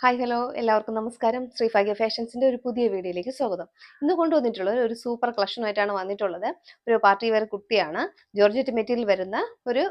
Hi hello എല്ലാവർക്കും നമസ്കാരം. ശ്രീഭാഗ്യ ഫാഷൻസിന്റെ ഒരു പുതിയ വീഡിയോയിലേക്ക് സ്വാഗതം. ഇന്ന് കൊണ്ടുവന്നിട്ടുള്ളത് ഒരു സൂപ്പർ കളക്ഷനുമായിട്ടാണ് വന്നിട്ടുള്ളത്. ഒരു പാർട്ടി വെയർ കുർത്തിയാണ്. ജോർജറ്റ് മെറ്റീരിയൽ വരുന്ന ഒരു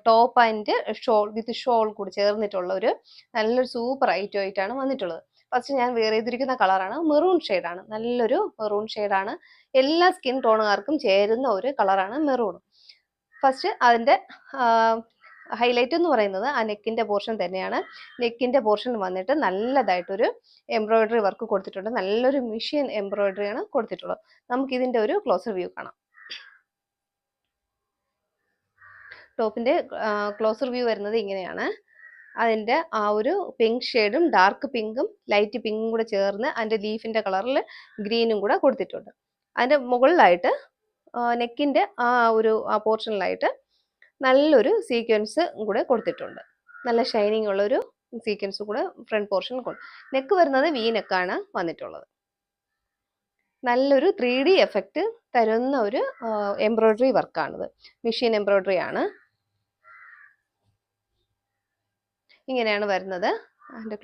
top and shawl with shawl കൂടി ചേർന്നിട്ടുള്ള ഒരു നല്ലൊരു സൂപ്പർ ഐറ്റം ആയിട്ടാണ് വന്നിട്ടുള്ളത്. ഫസ്റ്റ് ഞാൻ വെയർ ചെയ്തിരിക്കുന്ന കളറാണ് മെറൂൺ ഷെയ്ഡാണ്. നല്ലൊരു മെറൂൺ ഷെയ്ഡാണ്. എല്ലാ സ്കിൻ ടോണുകാർക്കും ചേരുന്ന ഒരു കളറാണ് മെറൂൺ. ഫസ്റ്റ് അതിൻ്റെ ഹൈലൈറ്റ് എന്ന് പറയുന്നത് ആ നെക്കിൻ്റെ പോർഷൻ തന്നെയാണ്. നെക്കിൻ്റെ പോർഷൻ വന്നിട്ട് നല്ലതായിട്ടൊരു എംബ്രോയിഡറി വർക്ക് കൊടുത്തിട്ടുണ്ട്. നല്ലൊരു മെഷീൻ എംബ്രോയിഡറിയാണ് കൊടുത്തിട്ടുള്ളത്. നമുക്കിതിൻ്റെ ഒരു ക്ലോസർ വ്യൂ കാണാം. ടോപ്പിൻ്റെ ക്ലോസർ വ്യൂ വരുന്നത് ഇങ്ങനെയാണ്. അതിൻ്റെ ആ ഒരു പിങ്ക് ഷെയ്ഡും ഡാർക്ക് പിങ്കും ലൈറ്റ് പിങ്കും കൂടെ ചേർന്ന് അതിൻ്റെ ലീഫിൻ്റെ കളറിൽ ഗ്രീനും കൂടെ കൊടുത്തിട്ടുണ്ട്. അതിൻ്റെ മുകളിലായിട്ട് നെക്കിൻ്റെ ആ പോർഷനിലായിട്ട് നല്ലൊരു സീക്വൻസ് കൂടെ കൊടുത്തിട്ടുണ്ട്. നല്ല ഷൈനിങ് ഉള്ളൊരു സീക്വൻസ് കൂടെ ഫ്രണ്ട് പോർഷൻ നെക്ക് വരുന്നത് വി നെക്കാണ് വന്നിട്ടുള്ളത്. നല്ലൊരു 3D എഫക്റ്റ് തരുന്ന ഒരു എംബ്രോയിഡറി വർക്കാണിത്. മെഷീൻ എംബ്രോയിഡറി ആണ്. ഇങ്ങനെയാണ് വരുന്നത്. അതിൻ്റെ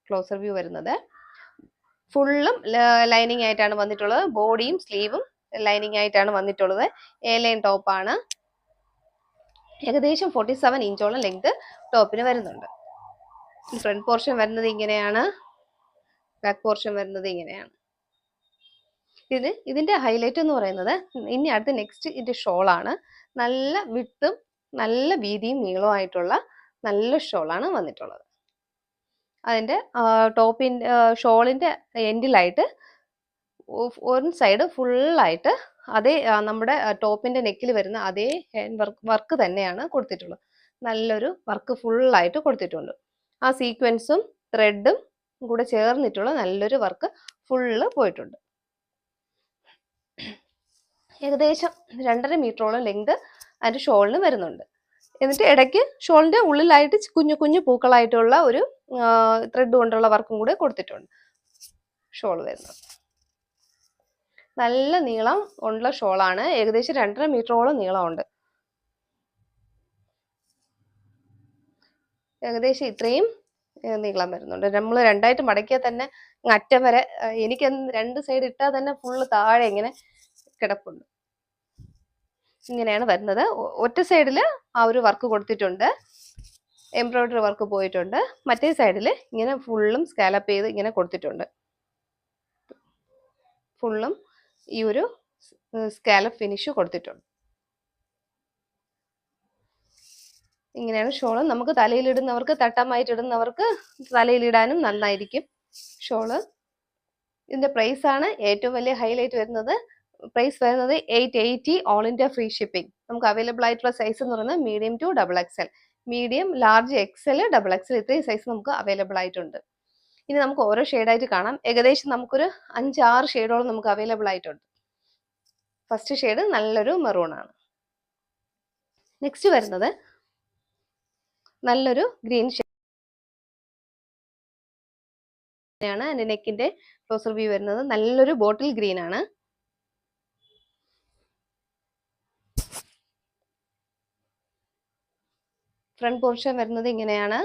ക്ലോസർ വ്യൂ വരുന്നത് ഫുള്ളും ലൈനിങ് ആയിട്ടാണ് വന്നിട്ടുള്ളത്. ബോഡിയും സ്ലീവും ലൈനിങ് ആയിട്ടാണ് വന്നിട്ടുള്ളത്. എ ലൈൻ ടോപ്പാണ്. ഏകദേശം 47 ഇഞ്ചോളം ലെങ്ത് ടോപ്പിന് വരുന്നുണ്ട്. ഫ്രണ്ട് പോർഷൻ വരുന്നത് ഇങ്ങനെയാണ്. ബാക്ക് പോർഷൻ വരുന്നത് ഇങ്ങനെയാണ്. ഇതിന്റെ ഹൈലൈറ്റ് എന്ന് പറയുന്നത് ഇനി അടുത്ത നെക്സ്റ്റ് ഇതിന്റെ ഷോളാണ്. നല്ല വിട്ടും നല്ല വീതിയും നീളമായിട്ടുള്ള നല്ല ഷോളാണ് വന്നിട്ടുള്ളത്. അതിന്റെ ഷോളിന്റെ എൻഡിലായിട്ട് ഒരു സൈഡ് ഫുള്ളായിട്ട് അതേ നമ്മുടെ ടോപ്പിന്റെ നെക്കിൽ വരുന്ന അതേ ഹാൻഡ് വർക്ക് തന്നെയാണ് കൊടുത്തിട്ടുള്ളത്. നല്ലൊരു വർക്ക് ഫുള്ളായിട്ട് കൊടുത്തിട്ടുണ്ട്. ആ സീക്വൻസും ത്രെഡും കൂടെ ചേർന്നിട്ടുള്ള നല്ലൊരു വർക്ക് ഫുള്ള് പോയിട്ടുണ്ട്. ഏകദേശം 2.5 മീറ്ററോളം ലെങ്ത് അതിൻ്റെ ഷോളിന് വരുന്നുണ്ട്. എന്നിട്ട് ഇടയ്ക്ക് ഷോളിന്റെ ഉള്ളിലായിട്ട് കുഞ്ഞു കുഞ്ഞു പൂക്കളായിട്ടുള്ള ഒരു ത്രെഡ് കൊണ്ടുള്ള വർക്കും കൂടെ കൊടുത്തിട്ടുണ്ട്. ഷോൾ വരുന്നത് നല്ല നീളം ഉള്ള ഷോളാണ്. ഏകദേശം 2.5 മീറ്ററോളം നീളമുണ്ട്. ഏകദേശം ഇത്രയും നീളം വരുന്നുണ്ട്. നമ്മൾ രണ്ടായിട്ട് മടക്കിയാൽ തന്നെ അറ്റം വരെ എനിക്ക് 2 സൈഡ് ഇട്ടാൽ തന്നെ ഫുള്ള് താഴെ ഇങ്ങനെ കിടപ്പുണ്ട്. ഇങ്ങനെയാണ് വരുന്നത്. ഒറ്റ സൈഡിൽ ആ ഒരു വർക്ക് കൊടുത്തിട്ടുണ്ട്, എംബ്രോയിഡറി വർക്ക് പോയിട്ടുണ്ട്. മറ്റേ സൈഡിൽ ഇങ്ങനെ ഫുള്ളും സ്കാലപ്പ് ചെയ്ത് ഇങ്ങനെ കൊടുത്തിട്ടുണ്ട്. ഫുള്ളും ഈ ഒരു സ്കാലപ്പ് ഫിനിഷ് കൊടുത്തിട്ടുണ്ട്. ഇങ്ങനെയാണ് ഷോള്. നമുക്ക് തലയിലിടുന്നവർക്ക് തട്ടമായിട്ടിടുന്നവർക്ക് തലയിലിടാനും നന്നായിരിക്കും ഷോള്. ഇതിന്റെ പ്രൈസ് ആണ് ഏറ്റവും വലിയ ഹൈലൈറ്റ് വരുന്നത്. പ്രൈസ് വരുന്നത് 880 ഓൾ ഇന്ത്യ ഫ്രീ ഷിപ്പിംഗ്. നമുക്ക് അവൈലബിൾ ആയിട്ടുള്ള സൈസ് എന്ന് പറയുന്നത് medium to XXL, medium, large, XL, XXL ഇത്രയും സൈസ് നമുക്ക് അവൈലബിൾ ആയിട്ടുണ്ട്. ഇനി നമുക്ക് ഓരോ ഷെയ്ഡായിട്ട് കാണാം. ഏകദേശം നമുക്കൊരു 5-6 ഷെയ്ഡോളം നമുക്ക് അവൈലബിൾ ആയിട്ടുണ്ട്. ഫസ്റ്റ് ഷെയ്ഡ് നല്ലൊരു മെറൂൺ ആണ്. നെക്സ്റ്റ് വരുന്നത് നല്ലൊരു ഗ്രീൻ ഷെയ്ഡാണ്. അതിന്റെ നെക്കിന്റെ ക്ലോസർ വ്യൂ വരുന്നത് നല്ലൊരു ബോട്ടിൽ ഗ്രീൻ ആണ്. ഫ്രണ്ട് പോർഷൻ വരുന്നത് ഇങ്ങനെയാണ്.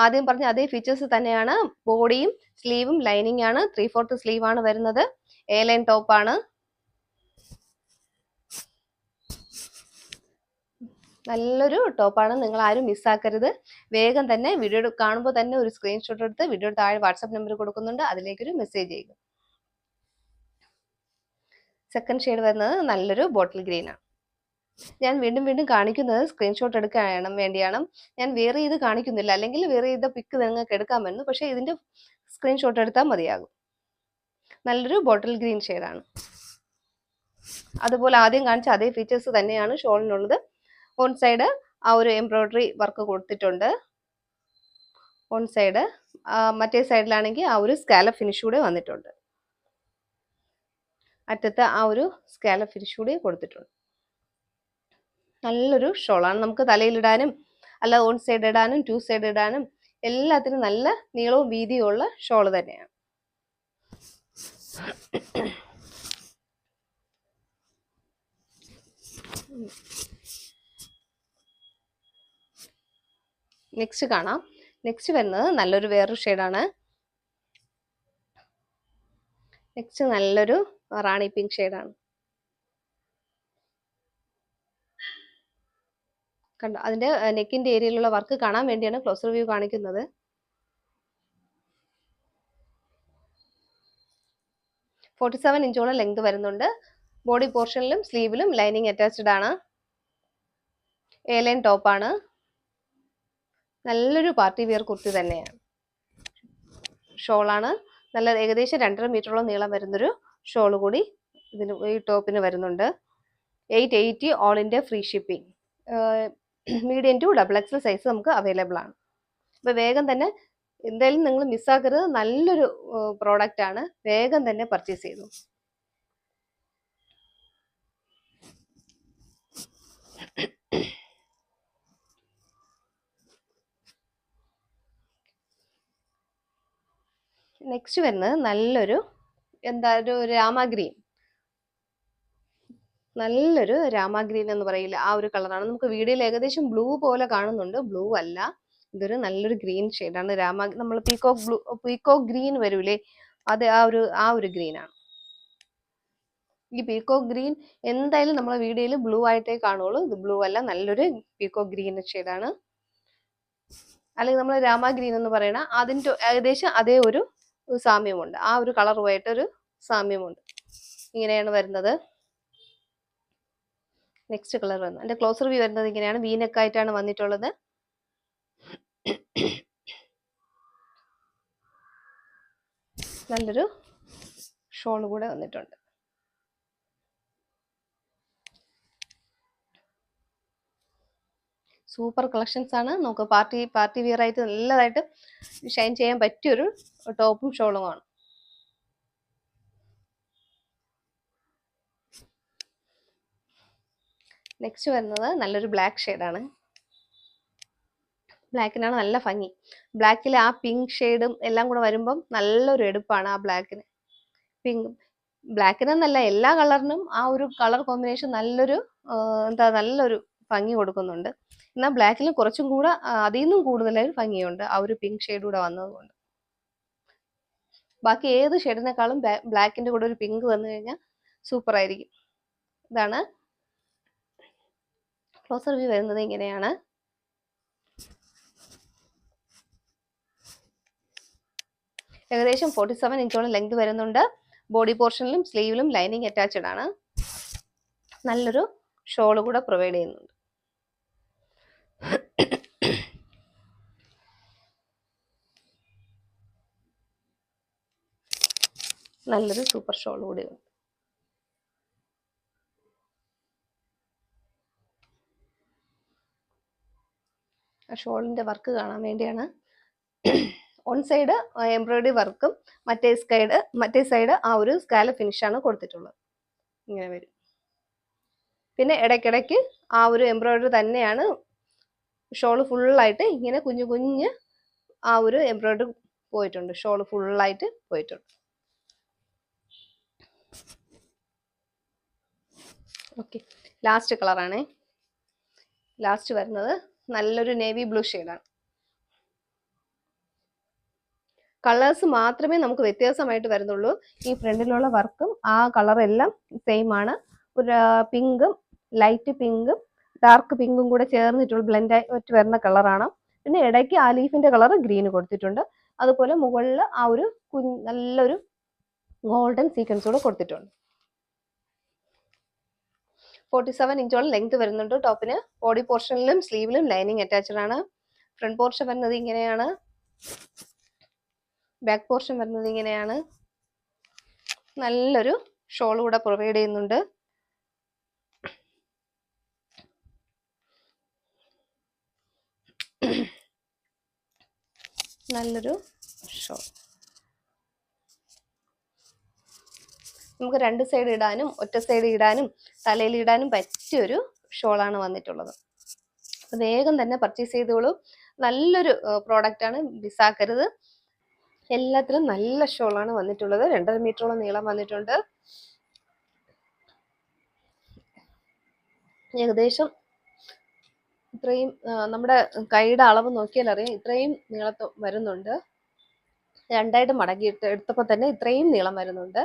ആദ്യം പറഞ്ഞ അതേ ഫീച്ചേഴ്സ് തന്നെയാണ്. ബോഡിയും സ്ലീവും ലൈനിങ് ആണ്. 3/4 സ്ലീവ് ആണ് വരുന്നത്. എ ലൈൻ ടോപ്പ് ആണ്. നല്ലൊരു ടോപ്പാണ്. നിങ്ങൾ ആരും മിസ്സാക്കരുത്. വേഗം തന്നെ വീഡിയോ കാണുമ്പോൾ തന്നെ ഒരു സ്ക്രീൻഷോട്ട് എടുത്ത് വീഡിയോയുടെ താഴെ വാട്സാപ്പ് നമ്പർ കൊടുക്കുന്നുണ്ട്, അതിലേക്കൊരു മെസ്സേജ് ചെയ്യുക. സെക്കൻഡ് ഷെയ്ഡ് വരുന്നത് നല്ലൊരു ബോട്ടിൽ ഗ്രീൻ ആണ്. ഞാൻ വീണ്ടും വീണ്ടും കാണിക്കുന്നത് സ്ക്രീൻഷോട്ട് എടുക്കാൻ വേണ്ടിയാണ്. ഞാൻ വേറെ ചെയ്ത് കാണിക്കുന്നില്ല, അല്ലെങ്കിൽ വേറെ ചെയ്ത പിക്ക് നിങ്ങൾക്ക് എടുക്കാമെന്ന്. പക്ഷേ ഇതിന്റെ സ്ക്രീൻഷോട്ട് എടുത്താൽ മതിയാകും. നല്ലൊരു ബോട്ടിൽ ഗ്രീൻ ഷെയ്ഡാണ്. അതുപോലെ ആദ്യം കാണിച്ച അതേ ഫീച്ചേഴ്സ് തന്നെയാണ് ഷോളിനുള്ളത്. ഓൺ സൈഡ് ആ ഒരു എംബ്രോയിഡറി വർക്ക് കൊടുത്തിട്ടുണ്ട്. ഓൺ സൈഡ് മറ്റേ സൈഡിലാണെങ്കിൽ ആ ഒരു സ്കാലപ്പ് ഫിനിഷ് കൂടെ വന്നിട്ടുണ്ട്. അറ്റത്ത് ആ ഒരു സ്കാലപ്പ് ഫിനിഷ് കൂടി കൊടുത്തിട്ടുണ്ട്. നല്ലൊരു ഷോളാണ്. നമുക്ക് തലയിലിടാനും അല്ല ഓൺ സൈഡ് ഇടാനും 2 സൈഡ് ഇടാനും എല്ലാത്തിനും നല്ല നീളവും വീതിയും ഉള്ള ഷോള് തന്നെയാണ്. നെക്സ്റ്റ് കാണാം. നെക്സ്റ്റ് വരുന്നത് നല്ലൊരു വേറൊരു ഷെയ്ഡാണ്. നെക്സ്റ്റ് നല്ലൊരു റാണി പിങ്ക് ഷെയ്ഡാണ്. കണ്ടോ, അതിന്റെ നെക്കിന്റെ ഏരിയയിലുള്ള വർക്ക് കാണാൻ വേണ്ടിയാണ് ക്ലോസർ വ്യൂ കാണിക്കുന്നത്. 47 ഇഞ്ചോളം ലെങ്ത് വരുന്നുണ്ട്. ബോഡി പോർഷനിലും സ്ലീവിലും ലൈനിങ് അറ്റാച്ച്ഡ് ആണ്. എ ലൈൻ ടോപ്പാണ്. നല്ലൊരു പാർട്ടി വിയർ കുർത്തി തന്നെയാണ്. ഷോളാണ്. നല്ല ഏകദേശം 2.5 മീറ്ററോളം നീളം വരുന്നൊരു ഷോൾ കൂടി ഈ ടോപ്പിന് വരുന്നുണ്ട്. 880 all India free shipping. Medium to XXL size നമുക്ക് അവൈലബിൾ ആണ്. അപ്പോൾ വേഗം തന്നെ എന്തായാലും നിങ്ങൾ മിസ്സാക്കരുത്. നല്ലൊരു പ്രോഡക്റ്റ് ആണ്. വേഗം തന്നെ പർച്ചേസ് ചെയ്തു. നെക്സ്റ്റ് വരുന്നത് നല്ലൊരു ഒരു രാമ ഗ്രീൻ. നല്ലൊരു രാമ ഗ്രീൻ എന്ന് പറയില്ല, ആ ഒരു കളറാണ്. നമുക്ക് വീഡിയോയിൽ ഏകദേശം ബ്ലൂ പോലെ കാണുന്നുണ്ട്. ബ്ലൂ അല്ല, ഇതൊരു നല്ലൊരു ഗ്രീൻ ഷെയ്ഡാണ്. നമ്മൾ പീകോക്ക് ഗ്രീൻ വരൂലേ, അത് ആ ഒരു ഗ്രീൻ ആണ്. ഈ പീകോക്ക് ഗ്രീൻ എന്തായാലും നമ്മളെ വീഡിയോയിൽ ബ്ലൂ ആയിട്ടേ കാണുള്ളൂ. ഇത് ബ്ലൂ അല്ല, നല്ലൊരു പീകോക്ക് ഗ്രീൻ ഷെയ്ഡാണ്. അല്ലെങ്കിൽ നമ്മൾ രാമ ഗ്രീൻ എന്ന് പറയണ അതിൻ്റെ ഏകദേശം അതേ ഒരു സാമ്യമുണ്ട്. ആ ഒരു കളറുമായിട്ടൊരു സാമ്യമുണ്ട്. ഇങ്ങനെയാണ് വരുന്നത്. നെക്സ്റ്റ് കളർ വരുന്നത്, എൻ്റെ ക്ലോസർ വ്യൂ വരുന്നത് ഇങ്ങനെയാണ്. വീനെക്ക് ആയിട്ടാണ് വന്നിട്ടുള്ളത്. നല്ലൊരു ഷോൾ കൂടെ വന്നിട്ടുണ്ട്. സൂപ്പർ കളക്ഷൻസ് ആണ്. നമുക്ക് പാർട്ടി വിയർ ആയിട്ട് നല്ലതായിട്ട് ഷൈൻ ചെയ്യാൻ പറ്റിയൊരു ടോപ്പും ഷോളുമാണ്. നെക്സ്റ്റ് വരുന്നത് നല്ലൊരു ബ്ലാക്ക് ഷെയ്ഡാണ്. ബ്ലാക്കിനാണ് നല്ല ഭംഗി. ബ്ലാക്കിൽ ആ പിങ്ക് ഷെയ്ഡും എല്ലാം കൂടെ വരുമ്പം നല്ലൊരു എടുപ്പാണ് ആ ബ്ലാക്കിന്. ബ്ലാക്കിനെന്നല്ല, എല്ലാ കളറിനും ആ ഒരു കളർ കോമ്പിനേഷൻ നല്ലൊരു നല്ലൊരു ഭംഗി കൊടുക്കുന്നുണ്ട്. എന്നാൽ ബ്ലാക്കിൽ കുറച്ചും കൂടെ അതിൽ നിന്നും കൂടുതലായി ഭംഗിയുണ്ട് ആ ഒരു പിങ്ക് ഷെയ്ഡ് കൂടെ വന്നതുകൊണ്ട്. ബാക്കി ഏത് ഷെയ്ഡിനേക്കാളും ബ്ലാക്കിന്റെ കൂടെ ഒരു പിങ്ക് വന്നു കഴിഞ്ഞാൽ സൂപ്പർ ആയിരിക്കും. ഇതാണ് ക്ലോസർ വ്യൂ വരുന്നത് ഇങ്ങനെയാണ്. ഏകദേശം 47 ഇഞ്ചോളം ലെങ്ത് വരുന്നുണ്ട്. ബോഡി പോർഷനിലും സ്ലീവിലും ലൈനിങ് അറ്റാച്ച്ഡ് ആണ്. നല്ലൊരു ഷോൾ കൂടെ പ്രൊവൈഡ് ചെയ്യുന്നുണ്ട്. നല്ലൊരു സൂപ്പർ ഷോൾ കൂടിയുണ്ട്. ആ ഷോളിന്റെ വർക്ക് കാണാൻ വേണ്ടിയാണ്. വൺ സൈഡ് എംബ്രോയിഡറി വർക്കും മറ്റേ സൈഡ് ആ ഒരു സ്കാലപ്പ് ഫിനിഷാണ് കൊടുത്തിട്ടുള്ളത്. ഇങ്ങനെ വരും. പിന്നെ ഇടയ്ക്കിടയ്ക്ക് ആ ഒരു എംബ്രോയിഡറി തന്നെയാണ്. ഷോൾ ഫുള്ളായിട്ട് ഇങ്ങനെ കുഞ്ഞ് ആ ഒരു എംബ്രോയിഡറി പോയിട്ടുണ്ട്. ഷോൾ ഫുള്ളായിട്ട് പോയിട്ടുണ്ട്. ഓക്കെ, ലാസ്റ്റ് കളറാണ്. ലാസ്റ്റ് വരുന്നത് നല്ലൊരു നേവി ബ്ലൂ ഷെയ്ഡാണ്. കളേഴ്സ് മാത്രമേ നമുക്ക് വ്യത്യാസമായിട്ട് വരുന്നുള്ളൂ. ഈ ഫ്രണ്ടിലുള്ള വർക്കും ആ കളറെല്ലാം സെയിം ആണ്. ഒരു പിങ്കും ലൈറ്റ് പിങ്കും ഡാർക്ക് പിങ്കും കൂടെ ചേർന്നിട്ടുള്ള ബ്ലെൻഡ് ആയിട്ട് വരുന്ന കളറാണ്. പിന്നെ ഇടയ്ക്ക് ആ ലീഫിന്റെ കളർ ഗ്രീൻ കൊടുത്തിട്ടുണ്ട്. അതുപോലെ മുകളിൽ ആ ഒരു നല്ലൊരു ഗോൾഡൻ സീക്വൻസ് കൂടെ കൊടുത്തിട്ടുണ്ട്. 47 ഇഞ്ചോളം ലെങ്ത് വരുന്നുണ്ട് ടോപ്പിന്. ബോഡി പോർഷനിലും സ്ലീവിലും ലൈനിങ് അറ്റാച്ച്ഡ് ആണ്. ഫ്രണ്ട് പോർഷൻ വരുന്നത് ഇങ്ങനെയാണ്. ബാക്ക് പോർഷൻ വരുന്നത് ഇങ്ങനെയാണ്. നല്ലൊരു ഷോൾ കൂടെ പ്രൊവൈഡ് ചെയ്യുന്നുണ്ട്. നല്ലൊരു ഷോൾ. നമുക്ക് രണ്ട് സൈഡ് ഇടാനും ഒറ്റ സൈഡ് ഇടാനും തലയിൽ ഇടാനും പറ്റിയൊരു ഷോളാണ് വന്നിട്ടുള്ളത്. വേഗം തന്നെ പർച്ചേസ് ചെയ്തോളൂ. നല്ലൊരു പ്രോഡക്റ്റ് ആണ്, മിസ്സാക്കരുത്. എല്ലാത്തിലും നല്ല ഷോളാണ് വന്നിട്ടുള്ളത്. 2.5 മീറ്ററോളം നീളം വന്നിട്ടുണ്ട്. ഏകദേശം ഇത്രയും നമ്മുടെ കൈയുടെ അളവ് നോക്കിയാൽ അറിയാം, ഇത്രയും നീളത്ത് വരുന്നുണ്ട്. രണ്ടായിട്ട് മടക്കിയിട്ട് എടുത്തപ്പോൾ തന്നെ ഇത്രയും നീളം വരുന്നുണ്ട്.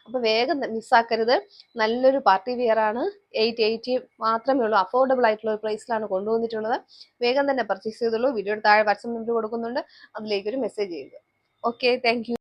അപ്പോൾ വേഗം മിസ്സാക്കരുത്. നല്ലൊരു പാർട്ടി വെയർ ആണ്. 880 മാത്രമേ ഉള്ളൂ. അഫോർഡബിൾ ആയിട്ടുള്ള ഒരു പ്രൈസിലാണ് കൊണ്ടുവന്നിട്ടുള്ളത്. വേഗം തന്നെ പർച്ചേസ് ചെയ്തോളൂ. വീഡിയോയുടെ താഴെ വാട്സ്ആപ്പ് നമ്പർ കൊടുക്കുന്നുണ്ട്. അതിലേക്കൊരു മെസ്സേജ് ചെയ്യുക. Okay, thank you.